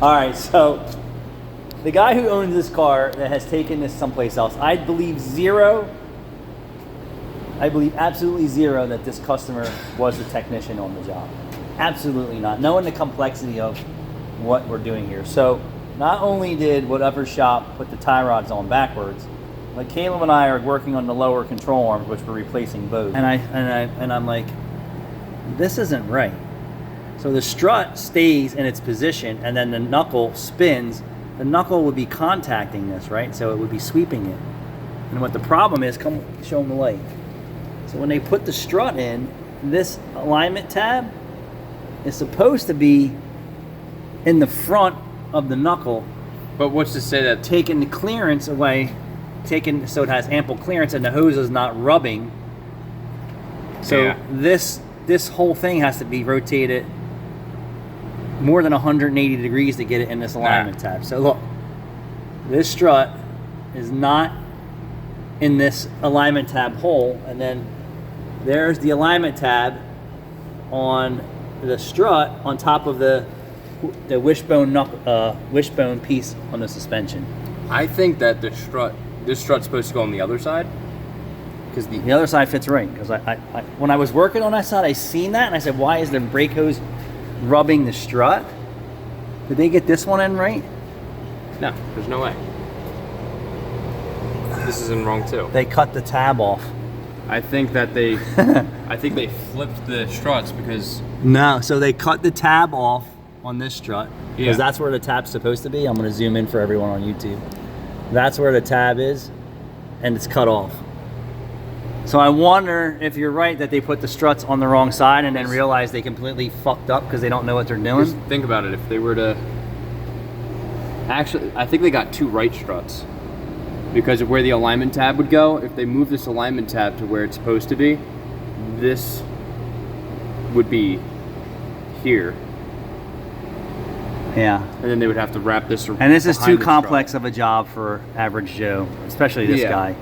All right, so the guy who owns this car that has taken this someplace else, I believe absolutely zero that this customer was the technician on the job. Absolutely not. Knowing the complexity of what we're doing here. So not only did whatever shop put the tie rods on backwards, but Caleb and I are working on the lower control arms, which we're replacing both. And I'm like, this isn't right. So the strut stays in its position, and then the knuckle spins. The knuckle would be contacting this, right? So it would be sweeping it. And what the problem is, come show them the light. So when they put the strut in, this alignment tab is supposed to be in the front of the knuckle. But what's to say that taking the clearance away, so it has ample clearance and the hose is not rubbing. So this whole thing has to be rotated more than 180 degrees to get it in this alignment tab. So look, this strut is not in this alignment tab hole, and then there's the alignment tab on the strut on top of the wishbone piece on the suspension. I think that this strut's supposed to go on the other side. Because the other side fits right. Because I when I was working on that side, I seen that and I said, why is the brake hose rubbing the strut? Did they get this one in right? No, there's no way. This is in wrong too. They cut the tab off. I think that they flipped the struts because no, so they cut the tab off on this strut because Yeah. that's where the tab's supposed to be. I'm going to zoom in for everyone on YouTube. That's where the tab is, and it's cut off. So I wonder if you're right that they put the struts on the wrong side and then realize they completely fucked up because they don't know what they're doing. Just think about it. If they were to actually, I think they got two right struts because of where the alignment tab would go. If they move this alignment tab to where it's supposed to be, this would be here. Yeah. And then they would have to wrap this around. And this is too complex of a job for average Joe, especially this guy.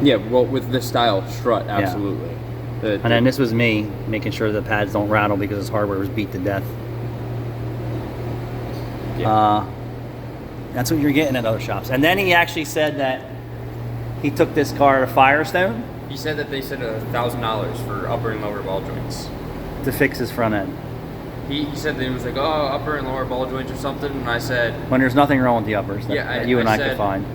Yeah, well, with this style strut, absolutely. And then this was me making sure the pads don't rattle because this hardware was beat to death. Yeah. That's what you're getting at other shops. And then he actually said that he took this car to Firestone. He said that they said $1,000 for upper and lower ball joints to fix his front end. He said that it was like, oh, upper and lower ball joints or something, and I said... When there's nothing wrong with the uppers that you and I could find.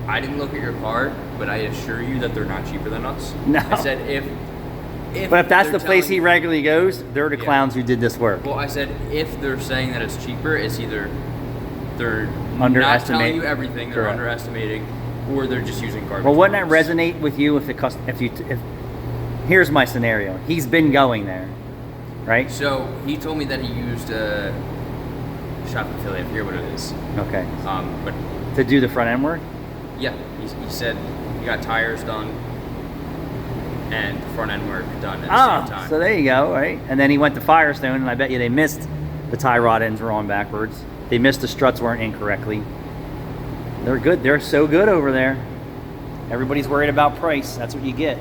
I didn't look at your car, but I assure you that they're not cheaper than us. No. I said but if that's the place he regularly goes, they're the clowns who did this work. Well, I said if they're saying that it's cheaper, it's either they're not telling you everything, they're underestimating, or they're just using garbage. Well, wouldn't that resonate with you if here's my scenario. He's been going there, right? So he told me that he used a shop affiliate. I forget what it is. Okay. But to do the front end work. Yeah, he said he got tires done and front end work done at the same time. So there you go, right? And then he went to Firestone, and I bet you they missed the tie rod ends were on backwards. They missed the struts weren't in correctly. They're good. They're so good over there. Everybody's worried about price. That's what you get.